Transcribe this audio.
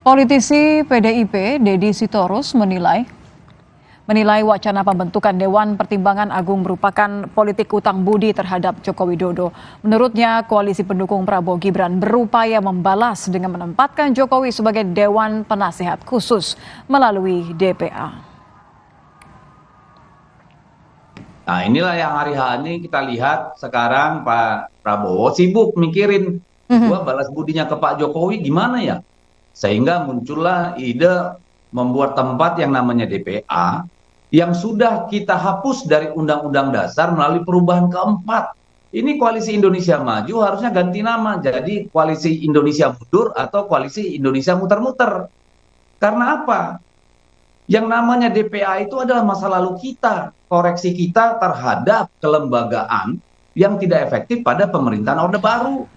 Politisi PDIP Deddy Sitorus menilai wacana pembentukan Dewan Pertimbangan Agung merupakan politik utang budi terhadap Joko Widodo. Menurutnya, koalisi pendukung Prabowo Gibran berupaya membalas dengan menempatkan Jokowi sebagai Dewan Penasehat Khusus melalui DPA. Nah, inilah yang hari ini kita lihat sekarang Pak Prabowo sibuk mikirin gua balas budinya ke Pak Jokowi gimana ya? Sehingga muncullah ide membuat tempat yang namanya DPA yang sudah kita hapus dari Undang-Undang Dasar melalui perubahan keempat. Ini Koalisi Indonesia Maju harusnya ganti nama jadi Koalisi Indonesia Mundur atau Koalisi Indonesia Muter-Muter. Karena apa? Yang namanya DPA itu adalah masa lalu kita, koreksi kita terhadap kelembagaan yang tidak efektif pada pemerintahan Orde Baru.